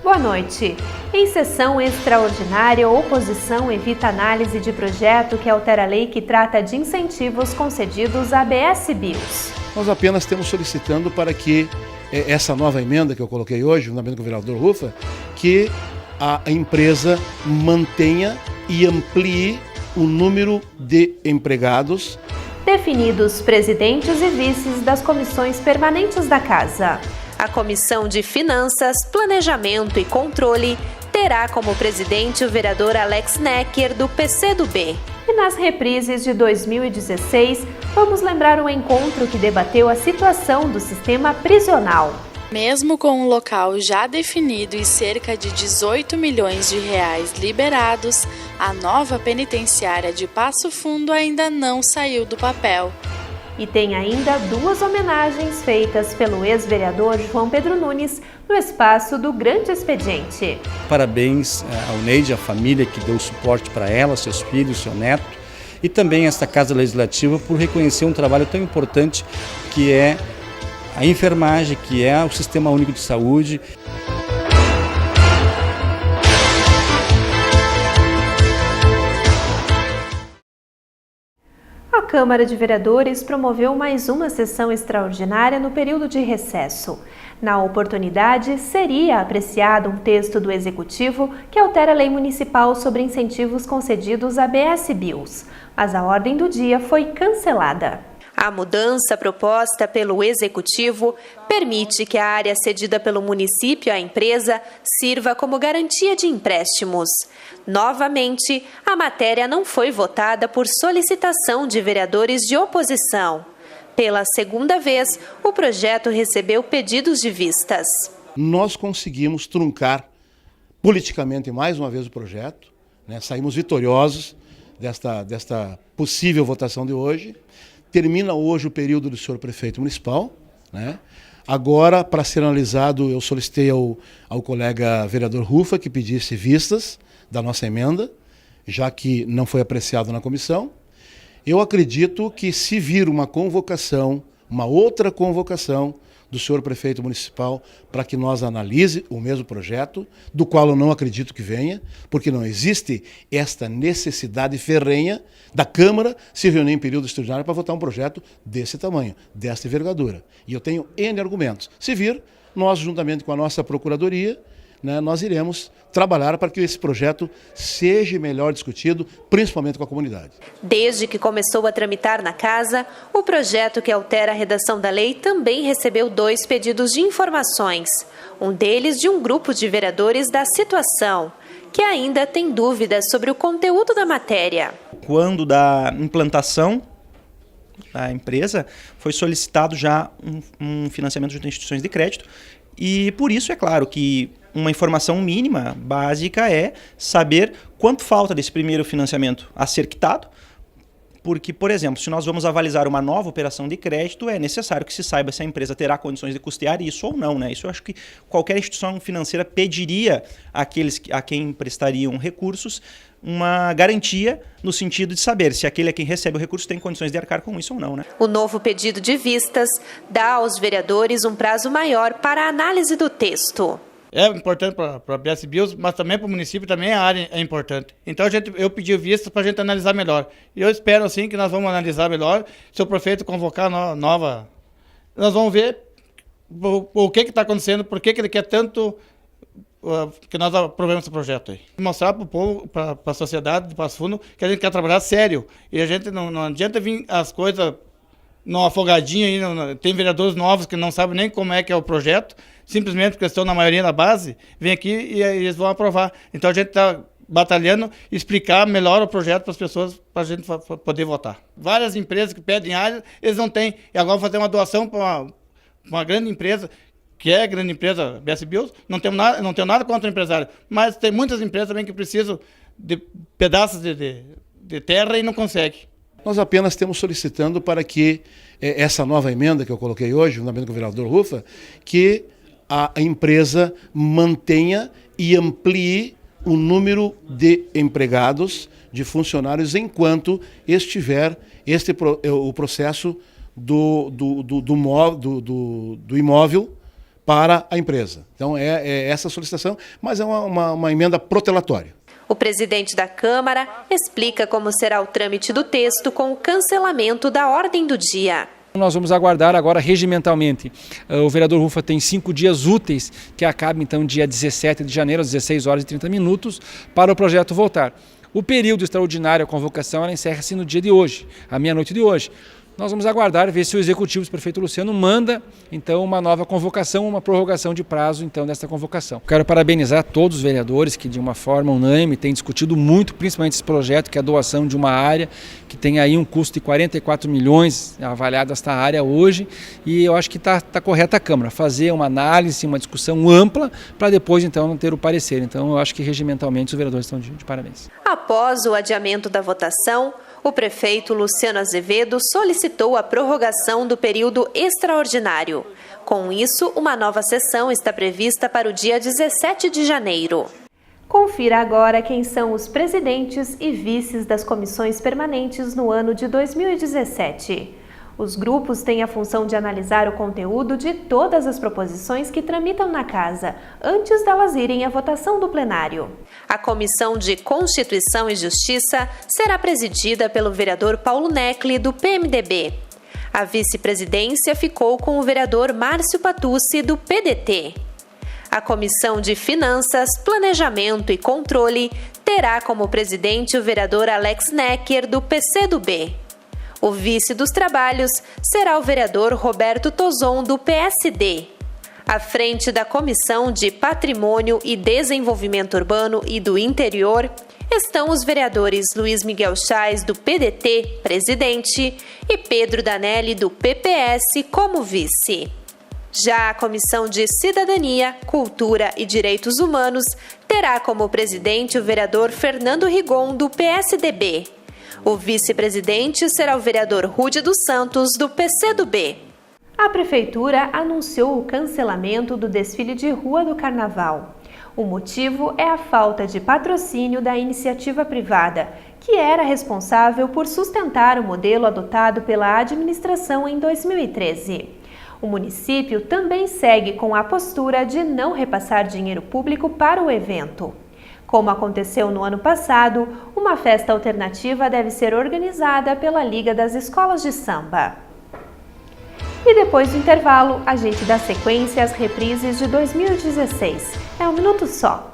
Boa noite. Em sessão extraordinária, a oposição evita análise de projeto que altera a lei que trata de incentivos concedidos à ABS Bios. Nós apenas temos solicitando para que essa nova emenda que eu coloquei hoje, juntamente com o vereador Rufa, que a empresa mantenha e amplie o número de empregados. Definidos presidentes e vices das comissões permanentes da Casa. A Comissão de Finanças, Planejamento e Controle terá como presidente o vereador Alex Necker, do PCdoB. E nas reprises de 2016, vamos lembrar um encontro que debateu a situação do sistema prisional. Mesmo com um local já definido e cerca de 18 milhões de reais liberados, a nova penitenciária de Passo Fundo ainda não saiu do papel. E tem ainda duas homenagens feitas pelo ex-vereador João Pedro Nunes no espaço do Grande Expediente. Parabéns ao Neide, à família que deu suporte para ela, seus filhos, seu neto, e também esta Casa Legislativa por reconhecer um trabalho tão importante que é a enfermagem, que é o Sistema Único de Saúde. A Câmara de Vereadores promoveu mais uma sessão extraordinária no período de recesso. Na oportunidade, seria apreciado um texto do Executivo que altera a lei municipal sobre incentivos concedidos à ABS Bios, mas a ordem do dia foi cancelada. A mudança proposta pelo Executivo permite que a área cedida pelo município à empresa sirva como garantia de empréstimos. Novamente, a matéria não foi votada por solicitação de vereadores de oposição. Pela segunda vez, o projeto recebeu pedidos de vistas. Nós conseguimos truncar politicamente mais uma vez o projeto, saímos vitoriosos desta possível votação de hoje. Termina hoje o período do senhor prefeito municipal. Agora, para ser analisado, eu solicitei ao colega vereador Rufa que pedisse vistas da nossa emenda, já que não foi apreciado na comissão. Eu acredito que se vir uma convocação, uma outra convocação do senhor prefeito municipal para que nós analise o mesmo projeto, do qual eu não acredito que venha, porque não existe esta necessidade ferrenha da Câmara se reunir em período extraordinário para votar um projeto desse tamanho, desta envergadura. E eu tenho N argumentos. Se vir, nós, juntamente com a nossa Procuradoria, nós iremos trabalhar para que esse projeto seja melhor discutido, principalmente com a comunidade. Desde que começou a tramitar na Casa, o projeto que altera a redação da lei também recebeu 2 pedidos de informações. Um deles de um grupo de vereadores da situação, que ainda tem dúvidas sobre o conteúdo da matéria. Quando da implantação da empresa, foi solicitado já um financiamento junto a instituições de crédito, e por isso é claro que uma informação mínima, básica, é saber quanto falta desse primeiro financiamento a ser quitado, porque, por exemplo, se nós vamos avalizar uma nova operação de crédito, é necessário que se saiba se a empresa terá condições de custear isso ou não. Isso eu acho que qualquer instituição financeira pediria a quem prestariam recursos uma garantia no sentido de saber se aquele a quem recebe o recurso tem condições de arcar com isso ou não. O novo pedido de vistas dá aos vereadores um prazo maior para a análise do texto. É importante para a ABS Bios, mas também para o município, também a área é importante. Então eu pedi vistas para a gente analisar melhor. E eu espero assim que nós vamos analisar melhor. Se o prefeito convocar nova, nós vamos ver o que está acontecendo, por que ele quer tanto que nós aprovemos esse projeto aí. Mostrar para o povo, para a sociedade de Passo Fundo, que a gente quer trabalhar sério. E a gente não adianta vir as coisas no afogadinho aí. Tem vereadores novos que não sabem nem como é que é o projeto, simplesmente porque estão na maioria da base, vem aqui e eles vão aprovar. Então a gente está batalhando, explicar melhor o projeto para as pessoas, para a gente poder votar. Várias empresas que pedem área, eles não têm. E agora fazer uma doação para uma grande empresa, que é a grande empresa ABS Bios, não tenho nada contra o empresário, mas tem muitas empresas também que precisam de pedaços de terra e não conseguem. Nós apenas temos solicitando para que essa nova emenda que eu coloquei hoje, juntamente com o vereador Rufa, que a empresa mantenha e amplie o número de empregados, de funcionários, enquanto estiver o processo do imóvel para a empresa. Então é essa a solicitação, mas é uma emenda protelatória. O presidente da Câmara explica como será o trâmite do texto com o cancelamento da ordem do dia. Nós vamos aguardar agora regimentalmente. O vereador Rufa tem 5 dias úteis, que acaba então dia 17 de janeiro, às 16 horas e 30 minutos, para o projeto voltar. O período extraordinário, a convocação, ela encerra-se no dia de hoje, à meia-noite de hoje. Nós vamos aguardar, ver se o executivo, o prefeito Luciano, manda então uma nova convocação, uma prorrogação de prazo então desta convocação. Quero parabenizar todos os vereadores que de uma forma unânime têm discutido muito, principalmente esse projeto, que é a doação de uma área que tem aí um custo de 44 milhões avaliado esta área hoje, e eu acho que está correta a Câmara fazer uma análise, uma discussão ampla para depois então ter o parecer. Então eu acho que regimentalmente os vereadores estão de parabéns. Após o adiamento da votação, o prefeito Luciano Azevedo solicitou a prorrogação do período extraordinário. Com isso, uma nova sessão está prevista para o dia 17 de janeiro. Confira agora quem são os presidentes e vices das comissões permanentes no ano de 2017. Os grupos têm a função de analisar o conteúdo de todas as proposições que tramitam na Casa, antes delas irem à votação do plenário. A Comissão de Constituição e Justiça será presidida pelo vereador Paulo Necli, do PMDB. A vice-presidência ficou com o vereador Márcio Patucci, do PDT. A Comissão de Finanças, Planejamento e Controle terá como presidente o vereador Alex Necker, do PCdoB. O vice dos trabalhos será o vereador Roberto Tozon, do PSD. À frente da Comissão de Patrimônio e Desenvolvimento Urbano e do Interior estão os vereadores Luiz Miguel Chais, do PDT, presidente, e Pedro Danelli, do PPS, como vice. Já a Comissão de Cidadania, Cultura e Direitos Humanos terá como presidente o vereador Fernando Rigon, do PSDB. O vice-presidente será o vereador Rude dos Santos, do PCdoB. A Prefeitura anunciou o cancelamento do desfile de rua do Carnaval. O motivo é a falta de patrocínio da iniciativa privada, que era responsável por sustentar o modelo adotado pela administração em 2013. O município também segue com a postura de não repassar dinheiro público para o evento. Como aconteceu no ano passado, uma festa alternativa deve ser organizada pela Liga das Escolas de Samba. E depois do intervalo, a gente dá sequência às reprises de 2016. É um minuto só.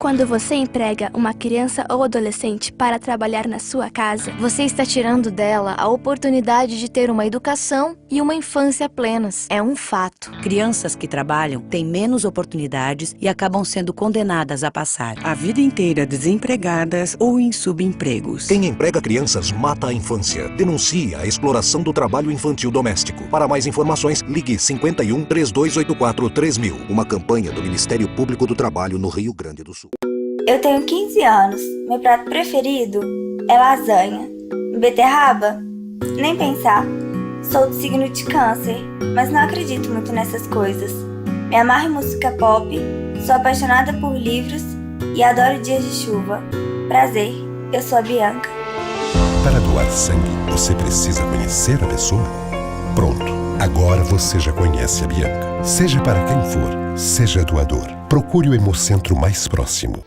Quando você emprega uma criança ou adolescente para trabalhar na sua casa, você está tirando dela a oportunidade de ter uma educação e uma infância plenas. É um fato. Crianças que trabalham têm menos oportunidades e acabam sendo condenadas a passar a vida inteira desempregadas ou em subempregos. Quem emprega crianças mata a infância. Denuncie a exploração do trabalho infantil doméstico. Para mais informações, ligue 51 3284 3000. Uma campanha do Ministério Público do Trabalho no Rio Grande do Sul. Eu tenho 15 anos. Meu prato preferido é lasanha. Beterraba? Nem pensar. Sou do signo de Câncer, mas não acredito muito nessas coisas. Me amarro em música pop, sou apaixonada por livros e adoro dias de chuva. Prazer, eu sou a Bianca. Para doar sangue, você precisa conhecer a pessoa? Pronto, agora você já conhece a Bianca. Seja para quem for, seja doador. Procure o Hemocentro mais próximo.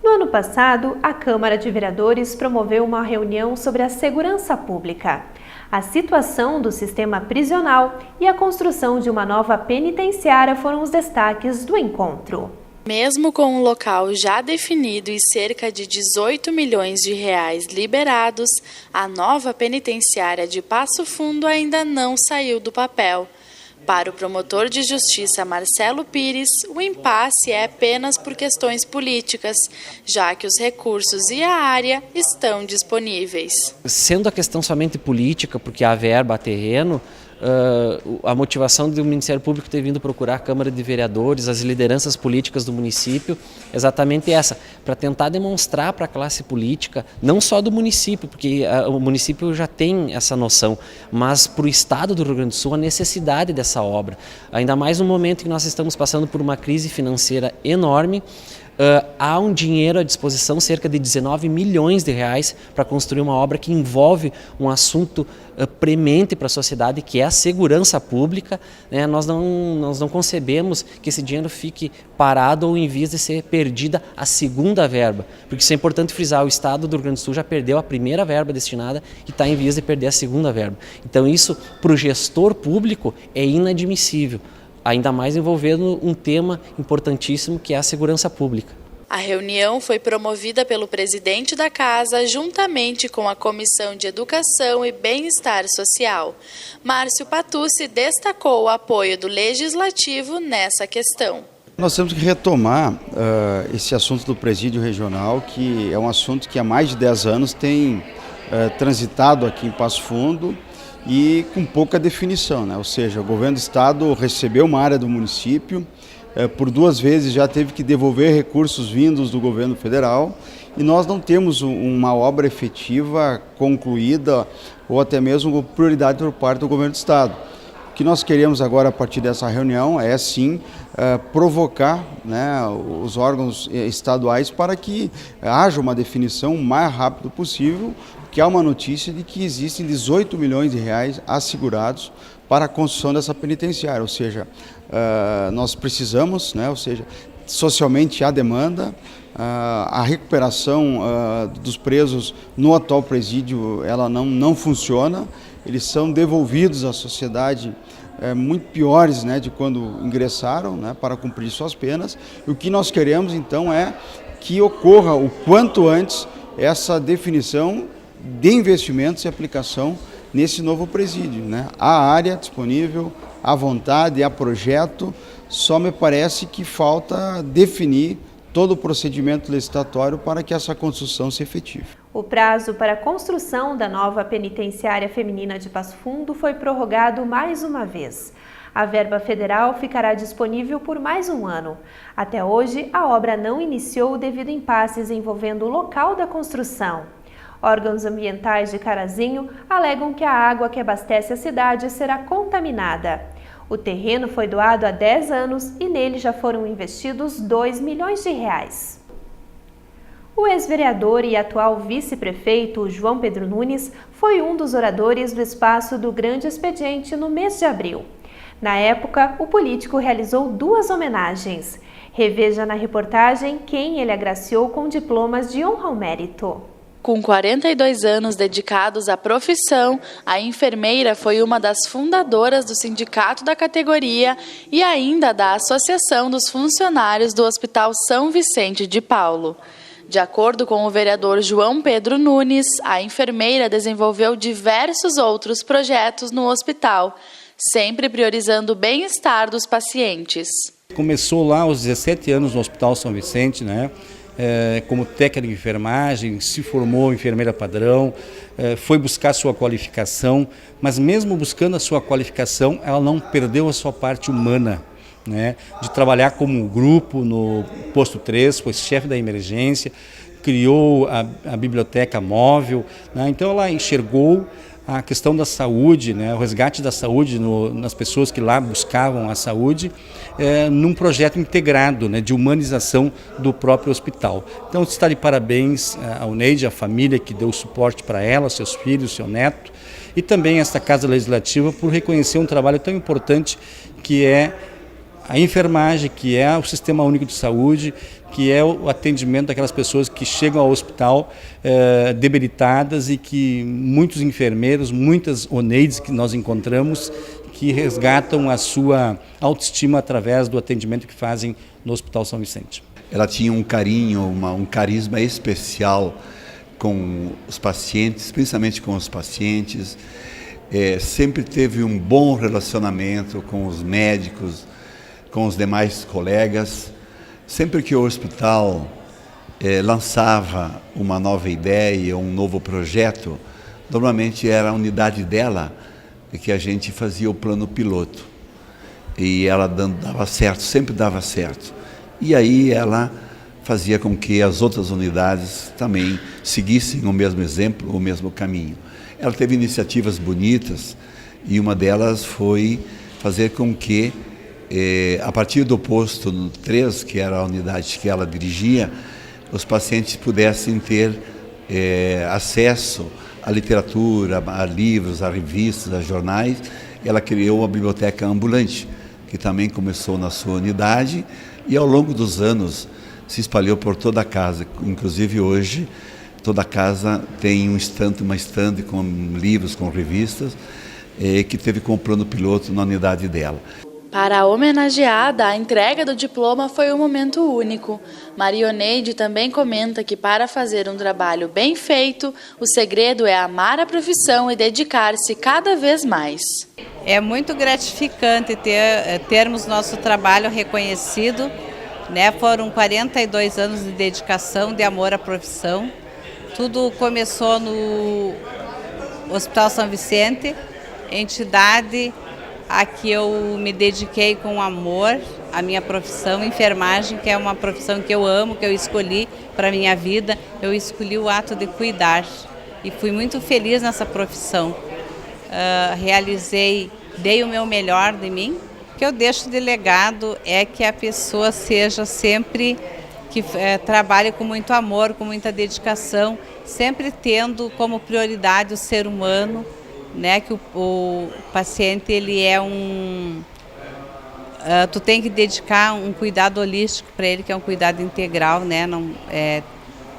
No ano passado, a Câmara de Vereadores promoveu uma reunião sobre a segurança pública, a situação do sistema prisional e a construção de uma nova penitenciária foram os destaques do encontro. Mesmo com o local já definido e cerca de 18 milhões de reais liberados, a nova penitenciária de Passo Fundo ainda não saiu do papel. Para o promotor de justiça Marcelo Pires, o impasse é apenas por questões políticas, já que os recursos e a área estão disponíveis. Sendo a questão somente política, porque há verba, há terreno, a motivação do Ministério Público ter vindo procurar a Câmara de Vereadores, as lideranças políticas do município, exatamente essa, para tentar demonstrar para a classe política, não só do município, porque o município já tem essa noção, mas para o Estado do Rio Grande do Sul a necessidade dessa obra. Ainda mais no momento que nós estamos passando por uma crise financeira enorme. Há um dinheiro à disposição, cerca de 19 milhões de reais, para construir uma obra que envolve um assunto premente para a sociedade, que é a segurança pública. Nós não concebemos que esse dinheiro fique parado ou em vias de ser perdida a segunda verba, porque isso é importante frisar, o Estado do Rio Grande do Sul já perdeu a primeira verba destinada e está em vias de perder a segunda verba. Então isso, para o gestor público, é inadmissível. Ainda mais envolvendo um tema importantíssimo que é a segurança pública. A reunião foi promovida pelo presidente da Casa, juntamente com a Comissão de Educação e Bem-Estar Social. Márcio Patucci destacou o apoio do Legislativo nessa questão. Nós temos que retomar esse assunto do presídio regional, que é um assunto que há mais de 10 anos tem transitado aqui em Passo Fundo, e com pouca definição, né? Ou seja, o governo do estado recebeu uma área do município, por 2 vezes já teve que devolver recursos vindos do governo federal e nós não temos uma obra efetiva, concluída ou até mesmo com prioridade por parte do governo do estado. O que nós queremos agora a partir dessa reunião é sim provocar, né, os órgãos estaduais para que haja uma definição o mais rápido possível, que há uma notícia de que existem 18 milhões de reais assegurados para a construção dessa penitenciária, ou seja, nós precisamos, né, ou seja, socialmente há demanda, a recuperação dos presos no atual presídio ela não funciona, eles são devolvidos à sociedade muito piores, né, de quando ingressaram, né, para cumprir suas penas. E o que nós queremos então é que ocorra o quanto antes essa definição de investimentos e aplicação nesse novo presídio, né? Há área disponível, há vontade, há projeto, só me parece que falta definir todo o procedimento licitatório para que essa construção se efetive. O prazo para a construção da nova penitenciária feminina de Passo Fundo foi prorrogado mais uma vez. A verba federal ficará disponível por mais um ano. Até hoje, a obra não iniciou devido a impasses envolvendo o local da construção. Órgãos ambientais de Carazinho alegam que a água que abastece a cidade será contaminada. O terreno foi doado há 10 anos e nele já foram investidos 2 milhões de reais. O ex-vereador e atual vice-prefeito João Pedro Nunes foi um dos oradores do espaço do Grande Expediente no mês de abril. Na época, o político realizou 2 homenagens. Reveja na reportagem quem ele agraciou com diplomas de honra ao mérito. Com 42 anos dedicados à profissão, a enfermeira foi uma das fundadoras do sindicato da categoria e ainda da Associação dos Funcionários do Hospital São Vicente de Paulo. De acordo com o vereador João Pedro Nunes, a enfermeira desenvolveu diversos outros projetos no hospital, sempre priorizando o bem-estar dos pacientes. Começou lá aos 17 anos no Hospital São Vicente, né? Como técnica de enfermagem, se formou enfermeira padrão, foi buscar sua qualificação, mas mesmo buscando a sua qualificação, ela não perdeu a sua parte humana, né? De trabalhar como grupo no posto 3, foi chefe da emergência, criou a biblioteca móvel, né? Então ela enxergou a questão da saúde, né, o resgate da saúde nas pessoas que lá buscavam a saúde, num projeto integrado, né, de humanização do próprio hospital. Então está de parabéns ao Neide, a família que deu suporte para ela, seus filhos, seu neto, e também esta Casa Legislativa por reconhecer um trabalho tão importante que é a enfermagem, que é o Sistema Único de Saúde, que é o atendimento daquelas pessoas que chegam ao hospital debilitadas e que muitos enfermeiros, muitas ONEIDs que nós encontramos, que resgatam a sua autoestima através do atendimento que fazem no Hospital São Vicente. Ela tinha um carinho, um carisma especial com os pacientes, principalmente com os pacientes. Sempre teve um bom relacionamento com os médicos, com os demais colegas. Sempre que o hospital lançava uma nova ideia, um novo projeto, normalmente era a unidade dela que a gente fazia o plano piloto. E ela dava certo, sempre dava certo. E aí ela fazia com que as outras unidades também seguissem o mesmo exemplo, o mesmo caminho. Ela teve iniciativas bonitas e uma delas foi fazer com que, a partir do posto 3, que era a unidade que ela dirigia, os pacientes pudessem ter acesso à literatura, a livros, a revistas, a jornais. Ela criou uma biblioteca ambulante, que também começou na sua unidade e ao longo dos anos se espalhou por toda a casa. Inclusive hoje toda a casa tem uma estande com livros, com revistas, que teve como plano piloto na unidade dela. Para a homenageada, a entrega do diploma foi um momento único. Marioneide também comenta que para fazer um trabalho bem feito, o segredo é amar a profissão e dedicar-se cada vez mais. É muito gratificante termos nosso trabalho reconhecido, né? Foram 42 anos de dedicação, de amor à profissão. Tudo começou no Hospital São Vicente, entidade a que eu me dediquei com amor à minha profissão, enfermagem, que é uma profissão que eu amo, que eu escolhi para a minha vida. Eu escolhi o ato de cuidar e fui muito feliz nessa profissão. Dei o meu melhor de mim. O que eu deixo de legado é que a pessoa seja sempre, que trabalhe com muito amor, com muita dedicação, sempre tendo como prioridade o ser humano, né? Que o paciente, ele é tu tem que dedicar um cuidado holístico para ele, que é um cuidado integral, né?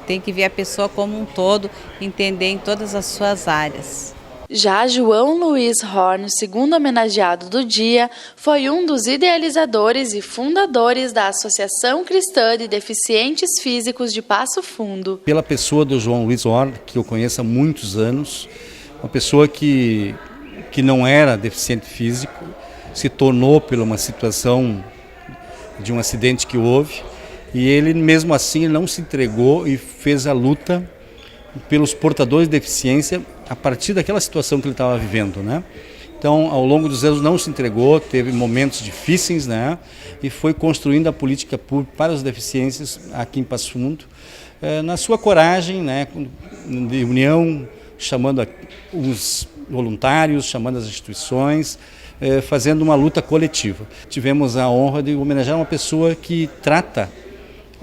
Tem que ver a pessoa como um todo, entender em todas as suas áreas. Já João Luiz Horn, o segundo homenageado do dia, foi um dos idealizadores e fundadores da Associação Cristã de Deficientes Físicos de Passo Fundo. Pela pessoa do João Luiz Horn, que eu conheço há muitos anos, uma pessoa que não era deficiente físico, se tornou por uma situação de um acidente que houve, e ele mesmo assim não se entregou e fez a luta pelos portadores de deficiência a partir daquela situação que ele estava vivendo, né? Então, ao longo dos anos não se entregou, teve momentos difíceis, né? E foi construindo a política pública para as deficiências aqui em Passo Fundo, na sua coragem, né? De união, chamando os voluntários, chamando as instituições, fazendo uma luta coletiva. Tivemos a honra de homenagear uma pessoa que trata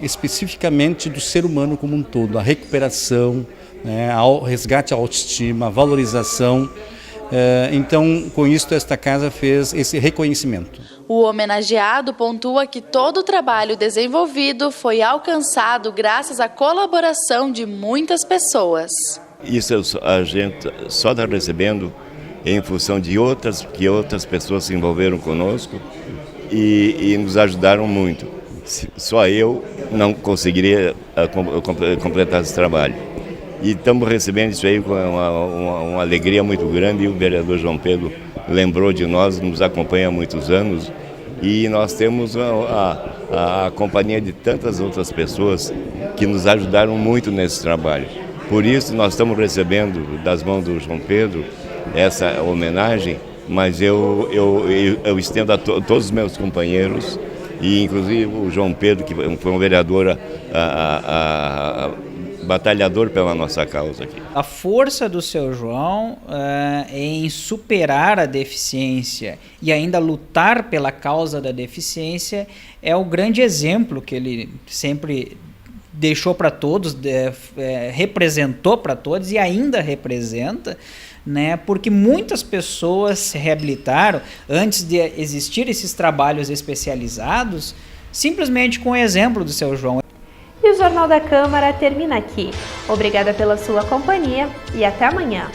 especificamente do ser humano como um todo, a recuperação, né, o resgate à autoestima, a valorização. Então, com isso, esta casa fez esse reconhecimento. O homenageado pontua que todo o trabalho desenvolvido foi alcançado graças à colaboração de muitas pessoas. Isso a gente só está recebendo em função de que outras pessoas se envolveram conosco e nos ajudaram muito. Só eu não conseguiria completar esse trabalho. E estamos recebendo isso aí com uma alegria muito grande, e o vereador João Pedro lembrou de nós, nos acompanha há muitos anos, e nós temos a companhia de tantas outras pessoas que nos ajudaram muito nesse trabalho. Por isso nós estamos recebendo das mãos do João Pedro essa homenagem, mas eu estendo a todos os meus companheiros, e inclusive o João Pedro, que foi um vereador batalhador pela nossa causa aqui. A força do seu João em superar a deficiência e ainda lutar pela causa da deficiência é o grande exemplo que ele sempre deixou para todos, representou para todos e ainda representa, né? Porque muitas pessoas se reabilitaram antes de existir esses trabalhos especializados, simplesmente com o exemplo do seu João. E o Jornal da Câmara termina aqui. Obrigada pela sua companhia e até amanhã.